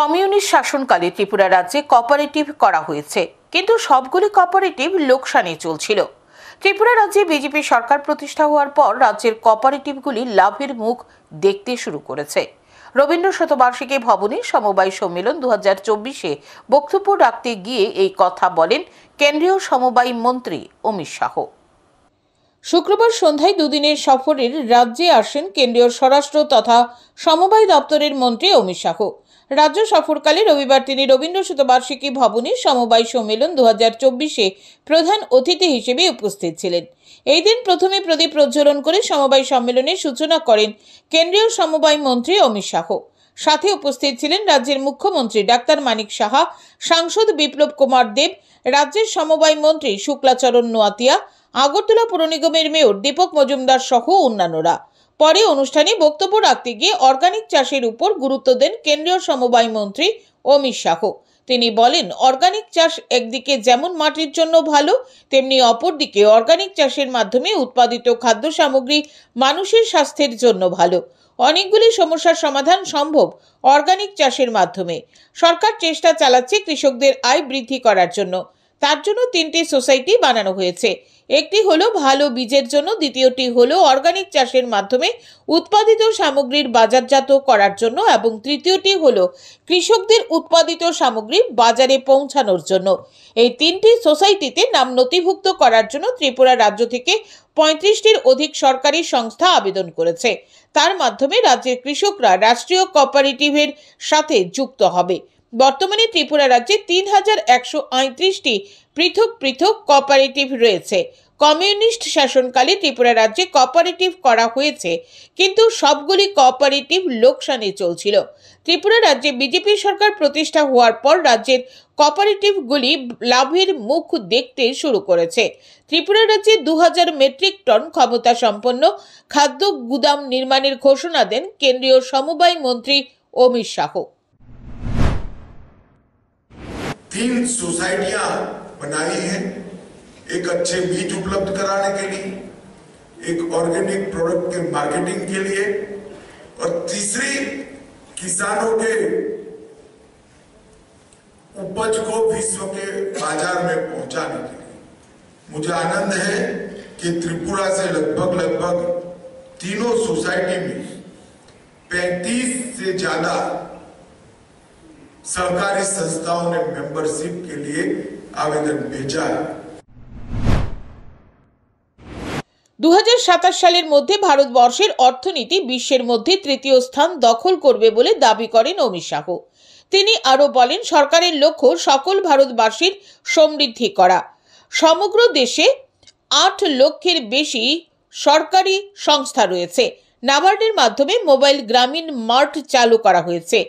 Communist শাসনকালে ত্রিপুরা রাজ্যে cooperative করা হয়েছে, কিন্তু সবগুলি কোঅপারেটিভ লোকসানে চলছিল। ত্রিপুরা রাজ্যে বিজেপি সরকার প্রতিষ্ঠা হওয়ার পর রাজ্যের কোঅপারেটিভগুলি লাভের মুখ দেখতে শুরু করেছে। রবীন্দ্র শতবার্ষিকী ভবনে সমবায় সম্মেলন 2024-এ বক্তব্য রাখতে গিয়ে এই কথা বলেন কেন্দ্রীয় সমবায় মন্ত্রী অমিত শাহ। শুক্রবার সন্ধ্যায় দুদিনের সফরের রাজ্যে আসেন কেন্দ্রীয় স্বরাষ্ট্র তথা সমবায় দপ্তরের মন্ত্রী অমিত শাহ। রাজ্য সফরকালে রবিবার তিনি রবীন্দ্র শতবার্ষিকী ভবনে সমবায় সম্মেলন 2024-এ প্রধান অতিথি হিসেবে উপস্থিত ছিলেন। এই দিন প্রথমে প্রদীপ প্রজ্বলন করে সমবায় সম্মেলনের সূচনা করেন কেন্দ্রীয় সমবায় মন্ত্রী অমিত শাহ। সাথে উপস্থিত ছিলেন রাজ্যের মুখ্যমন্ত্রী ডাক্তার মানিক সাহা, সাংসদ বিপ্লব কুমার দেব, রাজ্যের সমবায় মন্ত্রী শুক্লাচরণ নোয়াতিয়া, আগরতলা পৌর নিগমের মেয়র দীপক মজুমদার সহ অন্যান্যরা। পরে অনুষ্ঠানে বক্তব্য রাখতে গিয়ে অর্গানিক চাষের উপর গুরুত্ব দেন কেন্দ্রীয় সমবায় মন্ত্রী অমিত শাহ। তিনি বলেন, অর্গানিক চাষ একদিকে যেমন মাটির জন্য ভালো, তেমনি অপরদিকে অর্গানিক চাষের মাধ্যমে উৎপাদিত খাদ্য সামগ্রী মানুষের স্বাস্থ্যের জন্য ভালো। অনেকগুলি সমস্যার সমাধান সম্ভব অর্গানিক চাষের মাধ্যমে। সরকার চেষ্টা চালাচ্ছে কৃষকদের আয় বৃদ্ধি করার জন্য। তার জন্য 3টি সোসাইটি বানানো হয়েছে। একটি হলো ভালো বীজের জন্য, দ্বিতীয়টি হলো অর্গানিক চাষের মাধ্যমে উৎপাদিত সামগ্রীর বাজারজাত করার জন্য এবং তৃতীয়টি হলো কৃষকদের উৎপাদিত সামগ্রী বাজারে পৌঁছানোর জন্য। এই 3টি সোসাইটিতে নাম নথিভুক্ত করার জন্য ত্রিপুরা রাজ্য থেকে 35টির অধিক সরকারি সংস্থা আবেদন করেছে। তার মাধ্যমে রাজ্যের কৃষকরা রাষ্ট্রীয় কোঅপারেটিভের সাথে যুক্ত হবে। বর্তমানে ত্রিপুরা রাজ্যে 3138টি পৃথক পৃথক কোঅপারেটিভ রয়েছে। কমিউনিস্ট শাসনকালে ত্রিপুরা রাজ্যে কোঅপারেটিভ করা হয়েছে, কিন্তু সবগুলি কোঅপারেটিভ লোকসানে চলছিল। ত্রিপুরা রাজ্যে বিজেপি সরকার প্রতিষ্ঠা হওয়ার পর রাজ্যের কোঅপারেটিভগুলি লাভের মুখ দেখতে শুরু করেছে। ত্রিপুরা রাজ্যে 2000 মেট্রিক টন ক্ষমতা সম্পন্ন খাদ্য গুদাম নির্মাণের ঘোষণা দেন কেন্দ্রীয় সমবায় মন্ত্রী অমিত শাহ। 3 सोसाइटियां बनाई हैं, एक अच्छे बीज उपलब्ध कराने के लिए, एक ऑर्गेनिक प्रोडक्ट के मार्केटिंग के लिए और तीसरी किसानों के उपज को विश्व के बाजार में पहुंचाने के लिए। मुझे आनंद है कि त्रिपुरा से लगभग तीनों सोसाइटी में 35 से ज्यादा सरकारी संस्थाओं ने मेंबरशिप के लिए आवेदन भेजा है। 2027 সালের মধ্যে ভারতবর্ষের অর্থনীতি বিশ্বের মধ্যে তৃতীয় স্থান দখল করবে বলে দাবি করেন অমিত শাহ। তিনি আরো বলেন, সরকারের লক্ষ্য সকল ভারতবাসীর সমৃদ্ধি করা। সমগ্র দেশে 8 লক্ষের বেশি সরকারি সংস্থা রয়েছে। নাবার্ডের মাধ্যমে মোবাইল গ্রামীণ মার্ট চালু করা হয়েছে।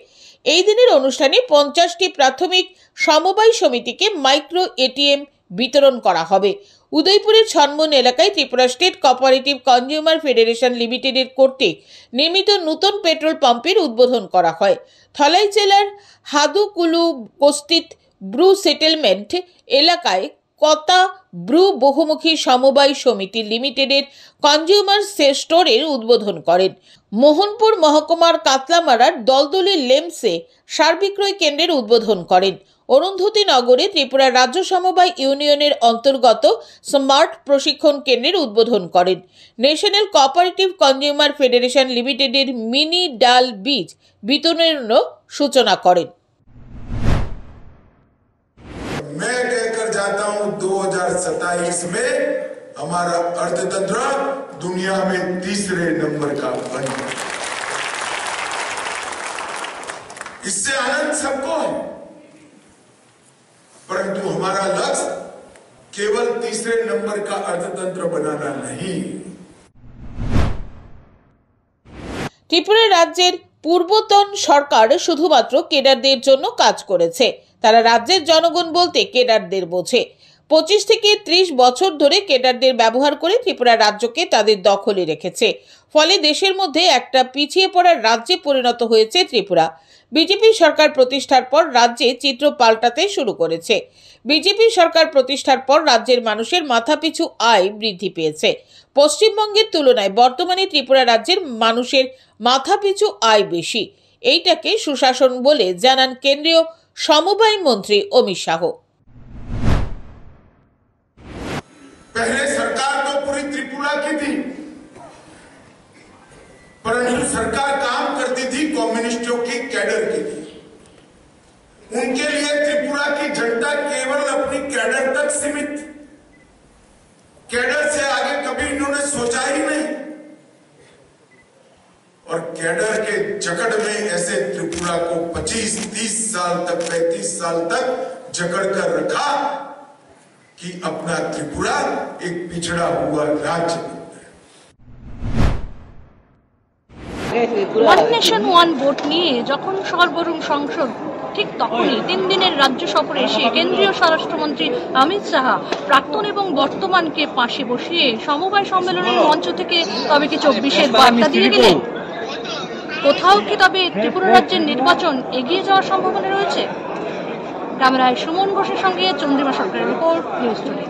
এই দিনের অনুষ্ঠানে 50টি প্রাথমিক সমবায় সমিতিকে মাইক্রো এটিএম বিতরণ করা হবে। উদয়পুরের ছনমন এলাকায় Tripura state cooperative consumer federation লিমিটেডের কর্তৃক নির্মিত নতুন পেট্রোল পাম্পের উদ্বোধন করা হয়। ধলাই জেলার হাদুকুলু বস্তিত ব্রু সেটেলমেন্ট এলাকায় কতা ব্রু বহুমুখী সমবায় সমিতি লিমিটেডের কনজিউমার স্টোরের উদ্বোধন করেন। মোহনপুর মহকুমার কাতলামারার দলদলি লেমসে সার বিক্রয় কেন্দ্রের উদ্বোধন করেন। অরুন্ধতী নগরে ত্রিপুরা রাজ্য সমবায় ইউনিয়নের অন্তর্গত স্মার্ট প্রশিক্ষণ কেন্দ্রের উদ্বোধন করেন। ন্যাশনাল কোঅপারেটিভ কনজিউমার ফেডারেশন লিমিটেডের মিনি ডাল বীজ বিতরণেরও সূচনা করেন। मैं कहकर जाता हूं 2027 में हमारा अर्थतंत्र दुनिया में तीसरे नंबर का बनेगा। इससे आनंद सबको है, परंतु हमारा लक्ष्य केवल तीसरे नंबर का अर्थतंत्र बनाना नहीं। ত্রিপুরা রাজ্যের পূর্বতন সরকার শুধুমাত্র কেডারদের জন্য কাজ করেছে। তারা রাজ্যের জনগণ বলতে কেডারদের বোঝে। 25 থেকে 30 বছর ধরে কেডারদের ব্যবহার করে ত্রিপুরা রাজ্যকে তাদের দখলে রেখেছে। ফলে দেশের মধ্যে একটা পিছিয়ে পড়া রাজ্যে পরিণত হয়েছে ত্রিপুরা। বিজেপি সরকার প্রতিষ্ঠার পর রাজ্যে চিত্র পাল্টাতে শুরু করেছে। বিজেপি সরকার প্রতিষ্ঠার পর রাজ্যের মানুষের মাথাপিছু আয় বৃদ্ধি পেয়েছে। পশ্চিমবঙ্গের তুলনায় বর্তমানে ত্রিপুরা রাজ্যের মানুষের মাথাপিছু আয় বেশি। এইটাকে সুশাসন বলে জানান কেন্দ্রীয় সমবায় মন্ত্রী অমিত শাহ। पहले सरकार तो पूरी त्रिपुरा की थी, परंतु सरकार काम करती थी कम्युनिस्टों की कैडर की थी। उनके लिए त्रिपुरा की जनता केवल अपनी कैडर तक सीमित, कैडर से आगे कभी इन्होंने सोचा ही नहीं। और कैडर के जकड़ में ऐसे त्रिपुरा को 25-30 साल तक 35 साल तक जकड़ कर रखा कि अपना त्रिपुरा एक पिछड़ा हुआ राज्य बन गया। ওয়ান নেশন ওয়ান ভোট নিয়ে যখন সর্বরুম সংসদ ঠিক তখনই 3 দিনের রাজ্য সফরে এসে কেন্দ্রীয় স্বরাষ্ট্রমন্ত্রী অমিত শাহ প্রাক্তন এবং বর্তমানকে পাশে বসিয়ে সমবায় সম্মেলনের মঞ্চ থেকে তবে কি 24-এর বার্তা দিয়ে গেলেন। কোথাও কি তবে ত্রিপুরা রাজ্যের নির্বাচন এগিয়ে যাওয়ার সম্ভাবনা রয়েছে? ক্যামেরায় সুমন ঘোষের সঙ্গে চন্দ্রিমা সরকারের রিপোর্ট, নিউজ টুডে।